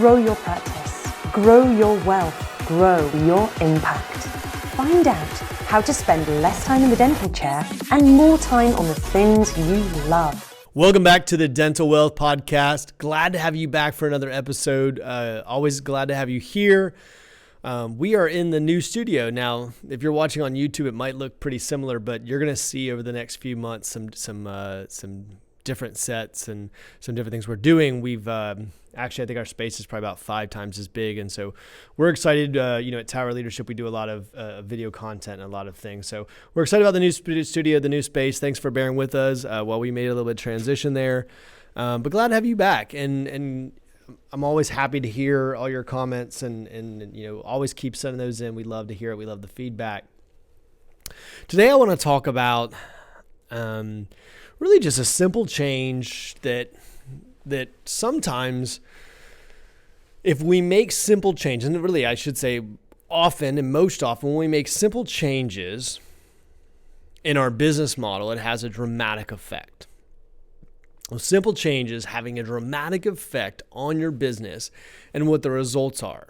Grow your practice, grow your wealth, grow your impact. Find out how to spend less time in the dental chair and more time on the things you love. Welcome back to the Dental Wealth Podcast. Glad to have you back for another episode. Always glad to have you here. We are in the new studio. Now, if you're watching on YouTube, it might look pretty similar, but you're going to see over the next few months some different sets and some different things we're doing. We've actually, I think our space is probably about 5 times as big. And so we're excited. At Tower Leadership, we do a lot of video content and a lot of things. So we're excited about the new studio, the new space. Thanks for bearing with us while we made a little bit of transition there. But glad to have you back. And I'm always happy to hear all your comments and always keep sending those in. We love to hear it. We love the feedback. Today, I want to talk about really just a simple change that sometimes if we make simple changes, and really I should say often and most often when we make simple changes in our business model, it has a dramatic effect. Well, simple changes having a dramatic effect on your business and what the results are.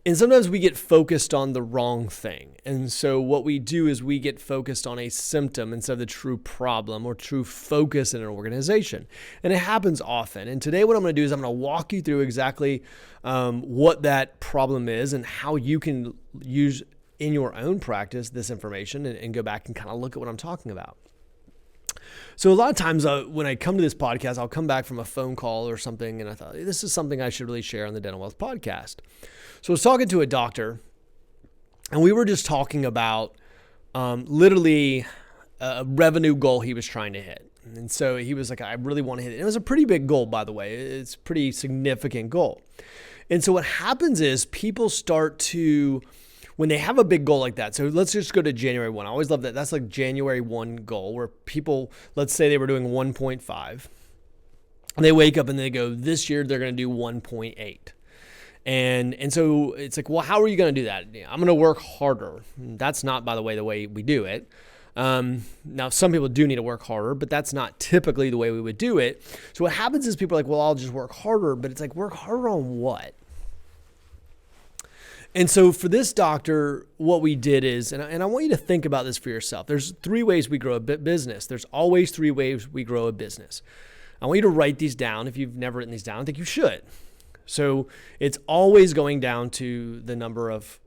And sometimes we get focused on the wrong thing. And so what we do is we get focused on a symptom instead of the true problem or true focus in an organization. And it happens often. And today what I'm going to do is I'm going to walk you through exactly what that problem is and how you can use in your own practice this information and go back and kind of look at what I'm talking about. So a lot of times when I come to this podcast, I'll come back from a phone call or something, and I thought, hey, this is something I should really share on the Dental Wealth Podcast. So I was talking to a doctor, and we were just talking about literally a revenue goal he was trying to hit. And so he was like, I really want to hit it. It was a pretty big goal, by the way. It's a pretty significant goal. And so what happens is people start to, when they have a big goal like that, so let's just go to January 1. I always love that. That's like January 1 goal where people, let's say they were doing 1.5. And they wake up and they go, this year they're going to do 1.8. And so it's like, well, how are you going to do that? I'm going to work harder. That's not, by the way we do it. Now, some people do need to work harder, but that's not typically the way we would do it. So what happens is people are like, well, I'll just work harder. But it's like, work harder on what? And so for this doctor, what we did is, and I want you to think about this for yourself. There's 3 ways we grow a business. There's always 3 ways we grow a business. I want you to write these down. If you've never written these down, I think you should. So it's always going down to the number of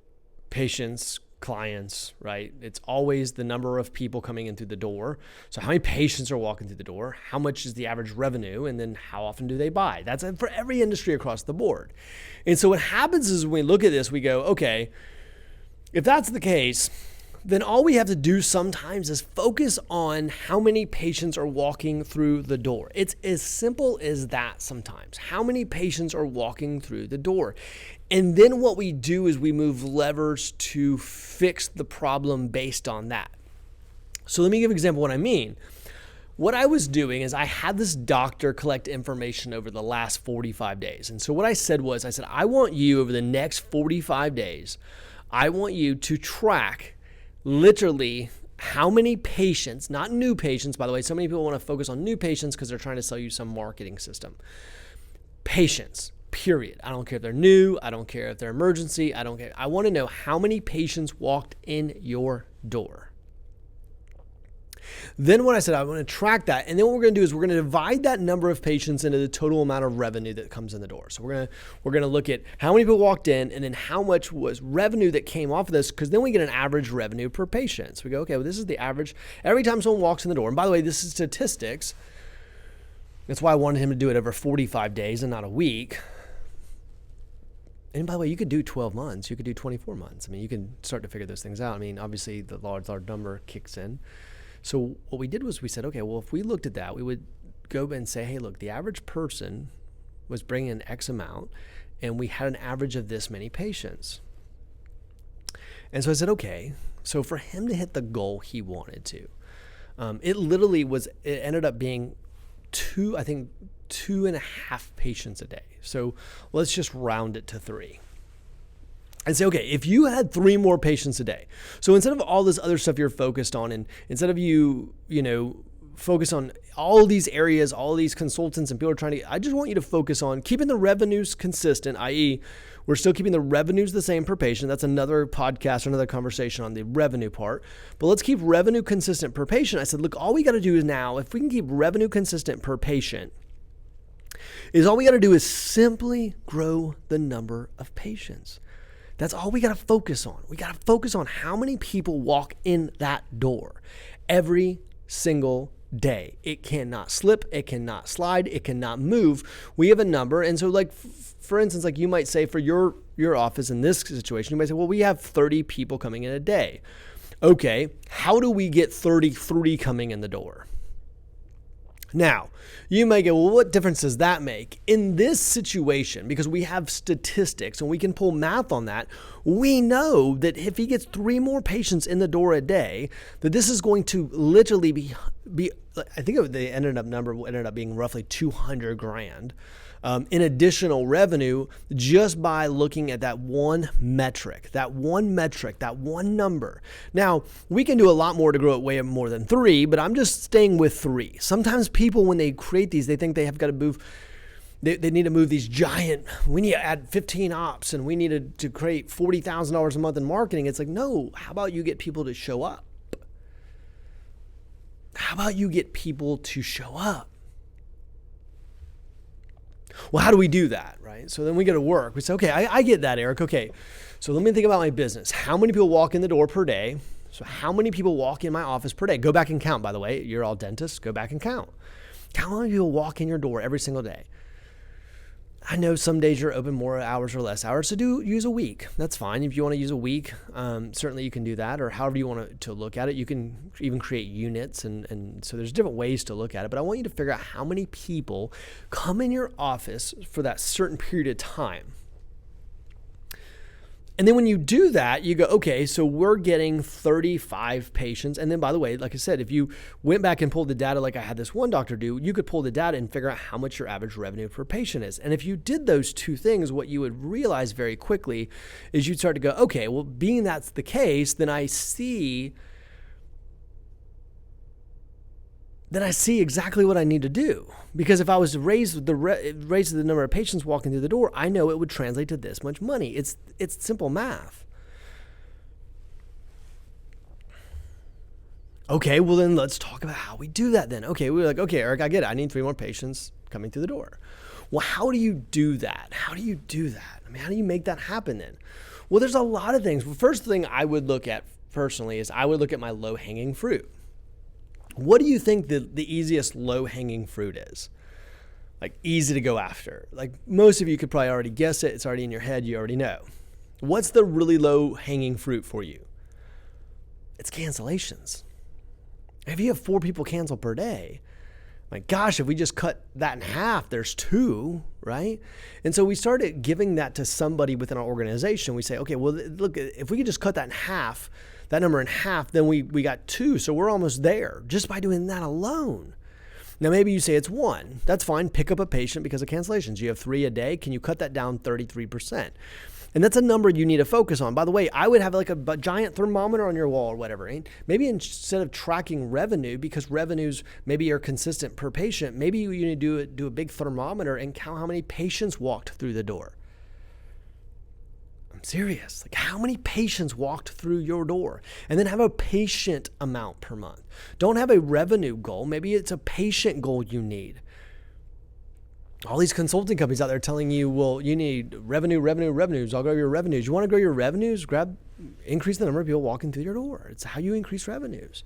patients, clients, right? It's always the number of people coming in through the door. So how many patients are walking through the door? How much is the average revenue? And then how often do they buy? That's for every industry across the board. And so what happens is when we look at this, we go, okay, if that's the case, then all we have to do sometimes is focus on how many patients are walking through the door. It's as simple as that sometimes. How many patients are walking through the door? And then what we do is we move levers to fix the problem based on that. So let me give an example of what I mean. What I was doing is I had this doctor collect information over the last 45 days. And so what I said, I want you over the next 45 days, I want you to track literally how many patients, not new patients, by the way, so many people want to focus on new patients because they're trying to sell you some marketing system. Patients, period. I don't care if they're new. I don't care if they're emergency. I don't care. I want to know how many patients walked in your door. Then what I said, I want to track that. And then what we're going to do is we're going to divide that number of patients into the total amount of revenue that comes in the door. So we're going to look at how many people walked in and then how much was revenue that came off of this, because then we get an average revenue per patient. So we go, okay, well, this is the average. Every time someone walks in the door, and by the way, this is statistics. That's why I wanted him to do it over 45 days and not a week. And by the way, you could do 12 months. You could do 24 months. I mean, you can start to figure those things out. I mean, obviously, the large number kicks in. So what we did was we said, okay, well, if we looked at that, we would go and say, hey, look, the average person was bringing in X amount, and we had an average of this many patients. And so I said, okay, so for him to hit the goal he wanted to, it ended up being 2.5 patients a day. So let's just round it to 3. And say, okay, if you had 3 more patients a day, so instead of all this other stuff you're focused on, and instead of you focus on all these areas, all these consultants and people are I just want you to focus on keeping the revenues consistent, i.e. we're still keeping the revenues the same per patient. That's another podcast or another conversation on the revenue part. But let's keep revenue consistent per patient. I said, look, all we got to do is now, if we can keep revenue consistent per patient, is all we got to do is simply grow the number of patients. That's all we got to focus on. We got to focus on how many people walk in that door every single day. It cannot slip. It cannot slide. It cannot move. We have a number. And so like, for instance, like you might say for your office in this situation, you might say, well, we have 30 people coming in a day. Okay. How do we get 33 coming in the door? Now, you might go, well, what difference does that make? In this situation, because we have statistics and we can pull math on that, we know that if he gets 3 more patients in the door a day, that this is going to literally be I think the ended up being roughly $200,000 in additional revenue just by looking at that one metric, that one number. Now, we can do a lot more to grow it way more than 3, but I'm just staying with 3. Sometimes people, when they create these, they think they have got to move, they need to move these giant, we need to add 15 ops and we need to create $40,000 a month in marketing. It's like, no, how about you get people to show up? How about you get people to show up? Well, how do we do that, right? So then we go to work. We say, okay, I get that, Eric. Okay, so let me think about my business. How many people walk in the door per day? So how many people walk in my office per day? Go back and count, by the way. You're all dentists. Go back and count. How many people walk in your door every single day? I know some days you're open more hours or less hours, so use a week. That's fine. If you want to use a week, certainly you can do that, or however you want to look at it. You can even create units, and so there's different ways to look at it, but I want you to figure out how many people come in your office for that certain period of time. And then when you do that, you go, okay, so we're getting 35 patients. And then, by the way, like I said, if you went back and pulled the data like I had this one doctor do, you could pull the data and figure out how much your average revenue per patient is. And if you did those two things, what you would realize very quickly is you'd start to go, okay, well, being that's the case, then I see exactly what I need to do. Because if I was to raise the number of patients walking through the door, I know it would translate to this much money. It's simple math. Okay, well then let's talk about how we do that then. Okay, we're like, okay, Eric, I get it. I need 3 more patients coming through the door. Well, how do you do that? How do you make that happen then? Well, there's a lot of things. The first thing I would look at personally is I would look at my low-hanging fruit. What do you think the easiest low-hanging fruit is? Like easy to go after. Like most of you could probably already guess it. It's already in your head. You already know. What's the really low-hanging fruit for you? It's cancellations. If you have 4 people cancel per day, my gosh, if we just cut that in half, there's 2, right? And so we started giving that to somebody within our organization. We say, okay, well, look, if we could just cut that number in half, then we got 2. So we're almost there just by doing that alone. Now, maybe you say it's 1. That's fine. Pick up a patient because of cancellations. You have 3 a day. Can you cut that down 33%? And that's a number you need to focus on. By the way, I would have like a giant thermometer on your wall or whatever. Right? Maybe instead of tracking revenue, because revenues maybe are consistent per patient, maybe you need to do a big thermometer and count how many patients walked through the door. I'm serious. Like how many patients walked through your door? And then have a patient amount per month. Don't have a revenue goal. Maybe it's a patient goal you need. All these consulting companies out there telling you, well, you need revenues. I'll grow your revenues. You want to grow your revenues? Increase the number of people walking through your door. It's how you increase revenues.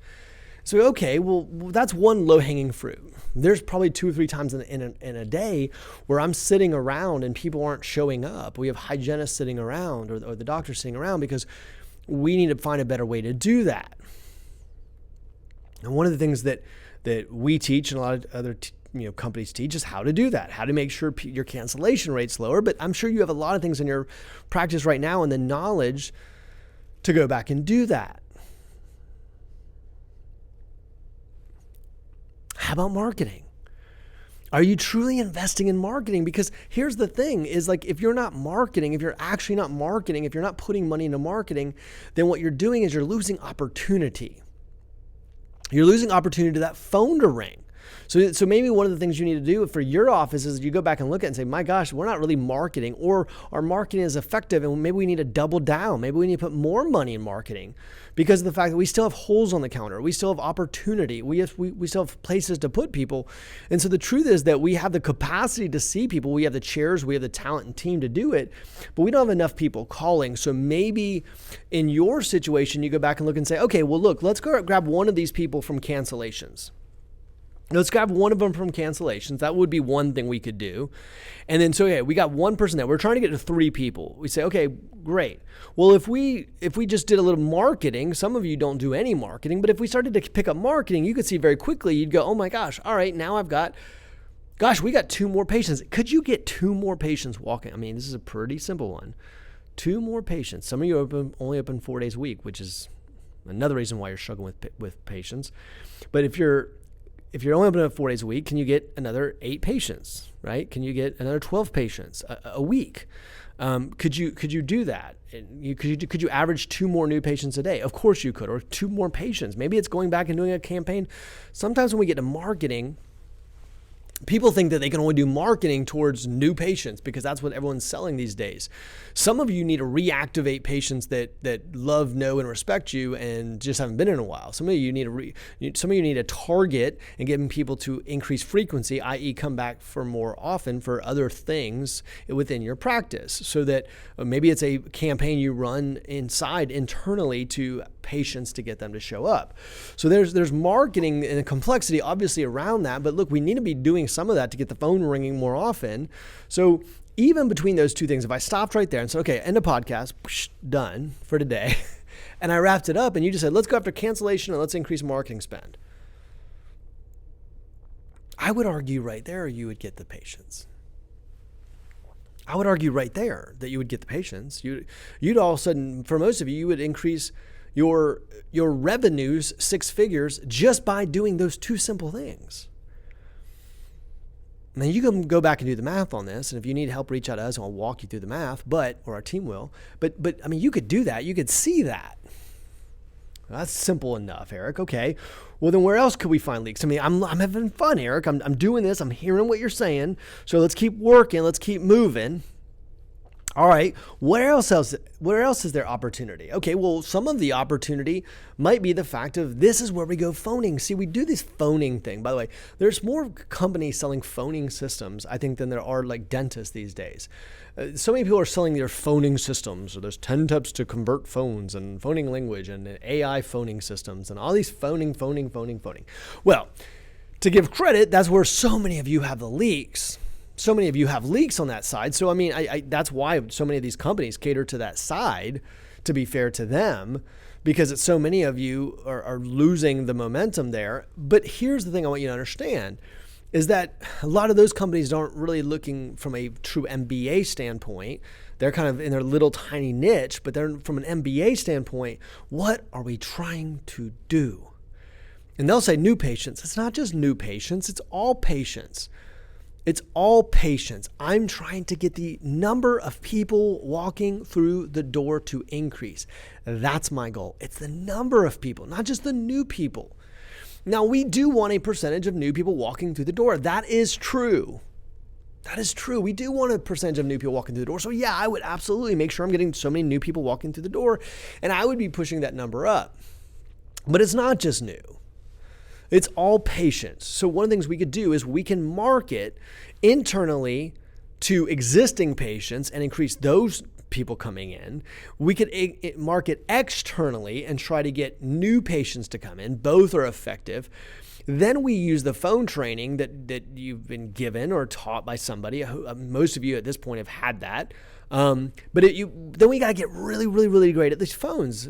So, okay, well, that's one low-hanging fruit. There's probably 2 or 3 times in a day where I'm sitting around and people aren't showing up. We have hygienists sitting around or the doctor sitting around because we need to find a better way to do that. And one of the things that we teach and a lot of other companies teach is how to do that, how to make sure your cancellation rate's lower. But I'm sure you have a lot of things in your practice right now and the knowledge to go back and do that. How about marketing? Are you truly investing in marketing? Because here's the thing is like, if you're not marketing, if you're actually not marketing, if you're not putting money into marketing, then what you're doing is you're losing opportunity. You're losing opportunity to that phone to ring. So maybe one of the things you need to do for your office is you go back and look at it and say, my gosh, we're not really marketing, or our marketing is effective and maybe we need to double down. Maybe we need to put more money in marketing because of the fact that we still have holes on the counter. We still have opportunity. We still have places to put people. And so the truth is that we have the capacity to see people. We have the chairs, we have the talent and team to do it, but we don't have enough people calling. So maybe in your situation, you go back and look and say, okay, well, look, let's go grab one of these people from cancellations. Let's grab one of them from cancellations. That would be one thing we could do. And then, so okay, we got one person there. We're trying to get to 3 people. We say, okay, great. Well, if we just did a little marketing, some of you don't do any marketing, but if we started to pick up marketing, you could see very quickly, you'd go, oh my gosh, all right, now we got 2 more patients. Could you get 2 more patients walking? I mean, this is a pretty simple one. 2 more patients. Some of you only open 4 days a week, which is another reason why you're struggling with patients. But if you're only open 4 days a week, can you get another 8 patients, right? Can you get another 12 patients a week? Could you do that? Could you average 2 more new patients a day? Of course you could, or 2 more patients. Maybe it's going back and doing a campaign. Sometimes when we get to marketing, people think that they can only do marketing towards new patients because that's what everyone's selling these days. Some of you need to reactivate patients that love, know, and respect you and just haven't been in a while. Some of you need to target and get people to increase frequency, i.e. come back for more often for other things within your practice, so that maybe it's a campaign you run internally to patients to get them to show up. So there's marketing and complexity obviously around that, but look, we need to be doing some of that to get the phone ringing more often. So even between those 2 things, if I stopped right there and said, okay, end of podcast, done for today, and I wrapped it up and you just said, let's go after cancellation and let's increase marketing spend, I would argue right there you would get the patients. I would argue right there that you would get the patients. You'd all of a sudden, for most of you, you would increase your revenues 6 figures just by doing those 2 simple things. Now you can go back and do the math on this, and if you need help, reach out to us and I'll walk you through the math, or our team will. But I mean, you could do that. You could see that. That's simple enough, Eric. Okay. Well, then where else could we find leaks? I mean, I'm having fun, Eric. I'm doing this. I'm hearing what you're saying. So let's keep working. Let's keep moving. All right, where else is there opportunity? Okay, well, some of the opportunity might be the fact of this is where we go phoning. See, we do this phoning thing. By the way, there's more companies selling phoning systems, I think, than there are like dentists these days. So many people are selling their phoning systems. So there's 10 tips to convert phones and phoning language and AI phoning systems and all these phoning. Well, to give credit, that's where so many of you have the leaks. So many of you have leaks on that side. So, I mean, that's why so many of these companies cater to that side, to be fair to them, because it's so many of you are losing the momentum there. But here's the thing I want you to understand is that a lot of those companies aren't really looking from a true MBA standpoint. They're kind of in their little tiny niche, but they're from an MBA standpoint, what are we trying to do? And they'll say new patients. It's not just new patients. It's all patients. It's all patients. I'm trying to get the number of people walking through the door to increase. That's my goal. It's the number of people, not just the new people. Now, we do want a percentage of new people walking through the door. That is true. That is true. We do want a percentage of new people walking through the door. So yeah, I would absolutely make sure I'm getting so many new people walking through the door, and I would be pushing that number up. But it's not just new. It's all patients. So one of the things we could do is we can market internally to existing patients and increase those people coming in. We could market externally and try to get new patients to come in. Both are effective. Then we use the phone training that you've been given or taught by somebody. Most of you at this point have had that. Then we got to get really, really, really great at these phones.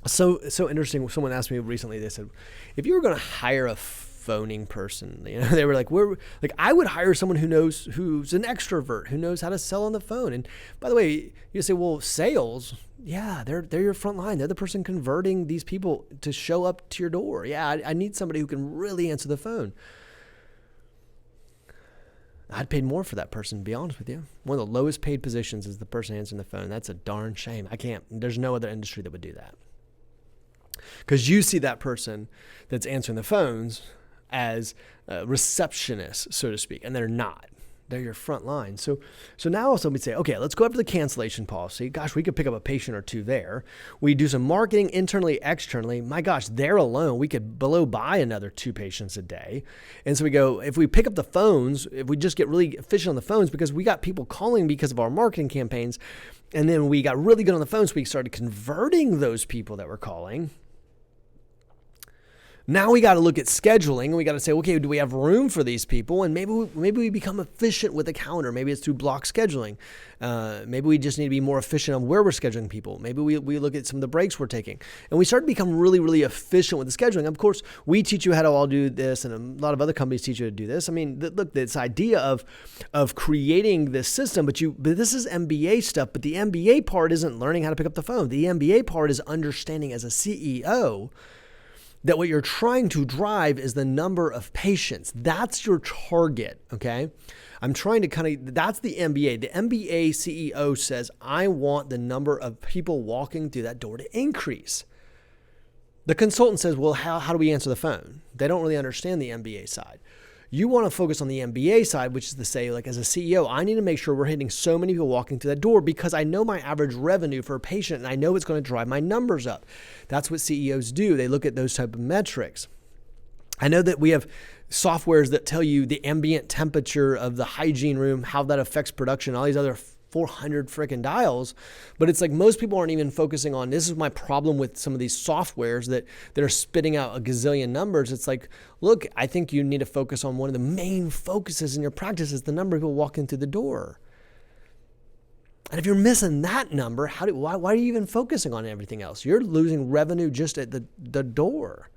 So interesting. Someone asked me recently, they said, if you were going to hire a phoning person, they were like, I would hire someone who's an extrovert, who knows how to sell on the phone. And by the way, you say, well, sales, yeah, they're your front line. They're the person converting these people to show up to your door. Yeah, I need somebody who can really answer the phone. I'd pay more for that person, to be honest with you. One of the lowest paid positions is the person answering the phone. That's a darn shame. There's no other industry that would do that. Because you see that person that's answering the phones as receptionists, so to speak, and they're not. They're your front line. So now also we say, okay, let's go after the cancellation policy. Gosh, we could pick up a patient or two there. We do some marketing internally, externally. My gosh, there alone, we could blow by another 2 patients a day. And so we go, if we pick up the phones, if we just get really efficient on the phones, because we got people calling because of our marketing campaigns, and then we got really good on the phones, we started converting those people that were calling. Now we got to look at scheduling, and we got to say, okay, do we have room for these people? And maybe we become efficient with the calendar. Maybe it's through block scheduling. Maybe we just need to be more efficient on where we're scheduling people. Maybe we look at some of the breaks we're taking. And we start to become really, really efficient with the scheduling. Of course, we teach you how to all do this, and a lot of other companies teach you how to do this. I mean, look, this idea of creating this system, but this is MBA stuff, but the MBA part isn't learning how to pick up the phone. The MBA part is understanding as a CEO that what you're trying to drive is the number of patients. That's your target, okay? I'm trying to that's the MBA. The MBA CEO says, I want the number of people walking through that door to increase. The consultant says, well, how do we answer the phone? They don't really understand the MBA side. You want to focus on the MBA side, which is to say, like as a CEO, I need to make sure we're hitting so many people walking through that door because I know my average revenue for a patient and I know it's going to drive my numbers up. That's what CEOs do. They look at those type of metrics. I know that we have softwares that tell you the ambient temperature of the hygiene room, how that affects production, all these other 400 freaking dials. But it's like most people aren't even focusing on, this is my problem with some of these softwares that are spitting out a gazillion numbers. It's like, look, I think you need to focus on one of the main focuses in your practice is the number of people walking through the door. And if you're missing that number, why are you even focusing on everything else? You're losing revenue just at the door.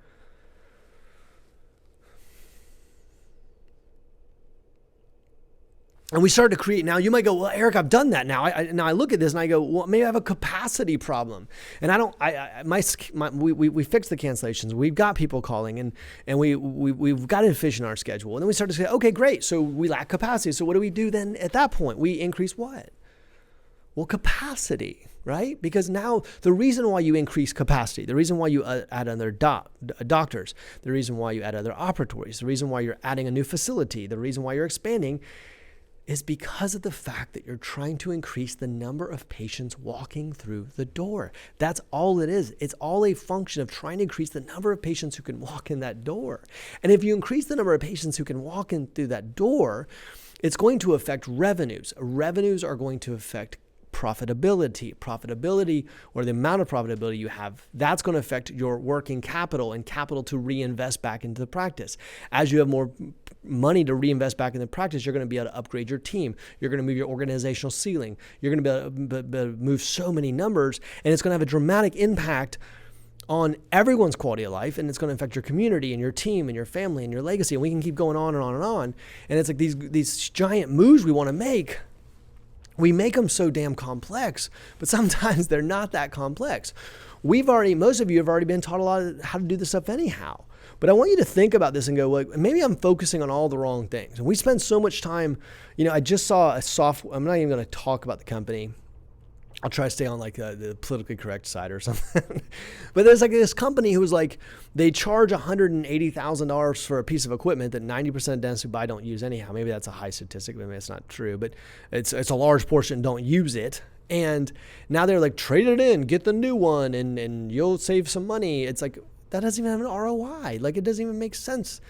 And we started to create. Now you might go, well, Eric, I've done that now. I look at this and I go, well, maybe I have a capacity problem. And we fixed the cancellations. We've got people calling and we've got it efficient in our schedule. And then we started to say, okay, great. So we lack capacity. So what do we do then at that point? We increase what? Well, capacity, right? Because now the reason why you increase capacity, the reason why you add other doctors, the reason why you add other operatories, the reason why you're adding a new facility, the reason why you're expanding is because of the fact that you're trying to increase the number of patients walking through the door. That's all it is. It's all a function of trying to increase the number of patients who can walk in that door. And if you increase the number of patients who can walk in through that door, it's going to affect revenues. Revenues are going to affect profitability, or the amount of profitability you have. That's going to affect your working capital and capital to reinvest back into the practice. As you have more money to reinvest back in the practice, you're going to be able to upgrade your team. You're going to move your organizational ceiling. You're going to be able to move so many numbers, and it's going to have a dramatic impact on everyone's quality of life, and it's going to affect your community and your team and your family and your legacy, and we can keep going on and on and on. And it's like these giant moves we want to make. We make them so damn complex, but sometimes they're not that complex. Most of you have already been taught a lot of how to do this stuff anyhow. But I want you to think about this and go, like, maybe I'm focusing on all the wrong things. And we spend so much time, I just saw I'm not even going to talk about the company. I'll try to stay on like the politically correct side or something. But there's like this company who was like, they charge $180,000 for a piece of equipment that 90% of dentists who buy don't use anyhow. Maybe that's a high statistic. Maybe it's not true, but it's a large portion don't use it. And now they're like, trade it in, get the new one, and you'll save some money. It's like, that doesn't even have an ROI. Like, it doesn't even make sense.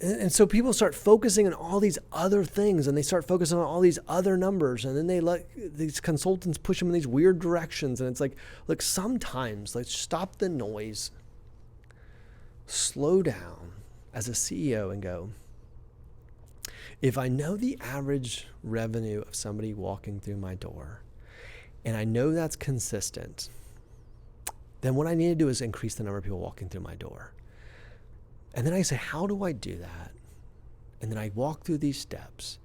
And so people start focusing on all these other things, and they start focusing on all these other numbers, and then they let these consultants push them in these weird directions. And it's like, look, sometimes let's stop the noise, slow down as a CEO and go, if I know the average revenue of somebody walking through my door, and I know that's consistent, then what I need to do is increase the number of people walking through my door. And then I say, how do I do that? And then I walk through these steps.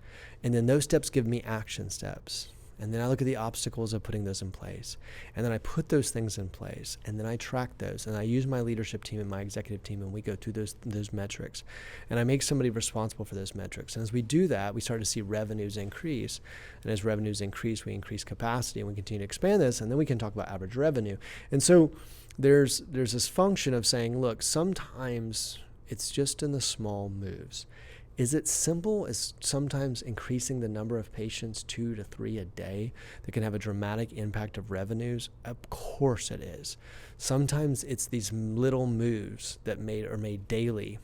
And then those steps give me action steps. And then I look at the obstacles of putting those in place. And then I put those things in place. And then I track those. And I use my leadership team and my executive team, and we go through those metrics. And I make somebody responsible for those metrics. And as we do that, we start to see revenues increase. And as revenues increase, we increase capacity, and we continue to expand this. And then we can talk about average revenue. And so there's this function of saying, look, sometimes it's just in the small moves. Is it simple as sometimes increasing the number of patients 2 to 3 a day that can have a dramatic impact of revenues? Of course it is. Sometimes it's these little moves that are made daily.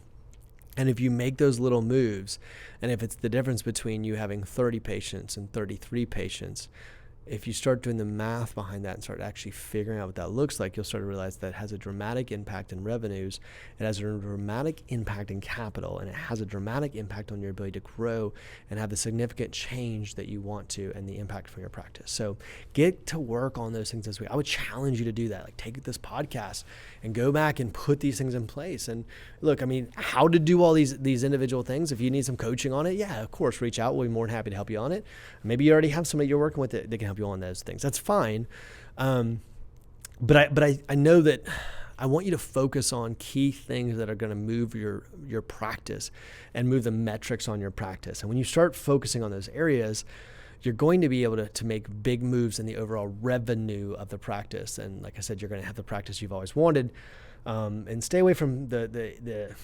And if you make those little moves, and if it's the difference between you having 30 patients and 33 patients, if you start doing the math behind that and start actually figuring out what that looks like, you'll start to realize that it has a dramatic impact in revenues, it has a dramatic impact in capital, and it has a dramatic impact on your ability to grow and have the significant change that you want to and the impact for your practice. So get to work on those things this week. I would challenge you to do that. Like, take this podcast and go back and put these things in place. And look, I mean, how to do all these individual things. If you need some coaching on it, yeah, of course, reach out. We'll be more than happy to help you on it. Maybe you already have somebody you're working with that can help you on those things. That's fine. But I know that I want you to focus on key things that are going to move your practice and move the metrics on your practice. And when you start focusing on those areas, you're going to be able to make big moves in the overall revenue of the practice. And like I said, you're going to have the practice you've always wanted, and stay away from the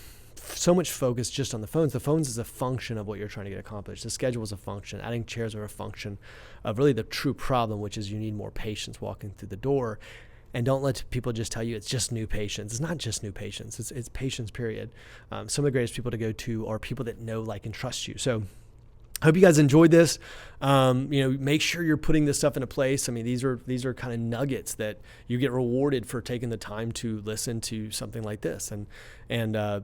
so much focus just on the phones. The phones is a function of what you're trying to get accomplished. The schedule is a function. Adding chairs are a function of really the true problem, which is you need more patients walking through the door. And don't let people just tell you it's just new patients. It's not just new patients. It's patients, period. Some of the greatest people to go to are people that know, like, and trust you. So I hope you guys enjoyed this. Make sure you're putting this stuff into place. I mean, these are kind of nuggets that you get rewarded for taking the time to listen to something like this.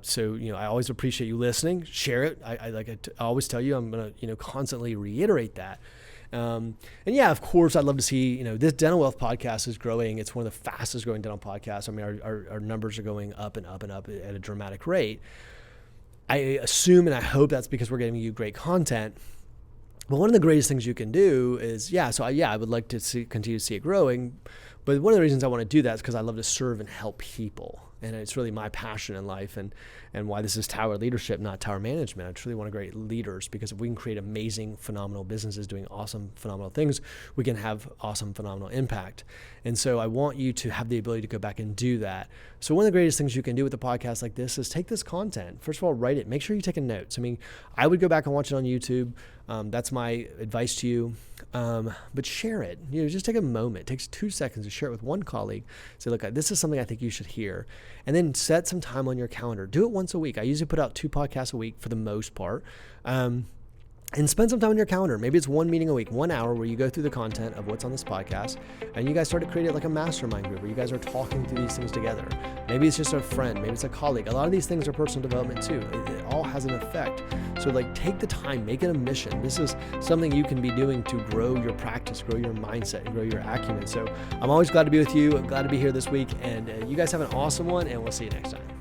So I always appreciate you listening. Share it. I always tell you, I'm going to, constantly reiterate that. And yeah, of course, I'd love to see, this Dental Wealth podcast is growing. It's one of the fastest growing dental podcasts. I mean, our numbers are going up and up and up at a dramatic rate. I assume and I hope that's because we're giving you great content. But one of the greatest things you can do is, I would like to continue to see it growing. But one of the reasons I want to do that is because I love to serve and help people. And it's really my passion in life and why this is Tower Leadership, not Tower Management. I truly want to create leaders, because if we can create amazing, phenomenal businesses doing awesome, phenomenal things, we can have awesome, phenomenal impact. And so I want you to have the ability to go back and do that. So one of the greatest things you can do with a podcast like this is take this content. First of all, write it. Make sure you're taking notes. I mean, I would go back and watch it on YouTube. That's my advice to you. But share it. Just take a moment. It takes 2 seconds to share it with one colleague. Say, look, this is something I think you should hear. And then set some time on your calendar. Do it once a week. I usually put out 2 podcasts a week for the most part. And spend some time on your calendar. Maybe it's 1 meeting a week, 1 hour, where you go through the content of what's on this podcast, and you guys start to create it like a mastermind group where you guys are talking through these things together. Maybe it's just a friend, maybe it's a colleague. A lot of these things are personal development too. It all has an effect. So take the time, make it a mission. This is something you can be doing to grow your practice, grow your mindset, and grow your acumen. So I'm always glad to be with you. I'm glad to be here this week, and you guys have an awesome one, and we'll see you next time.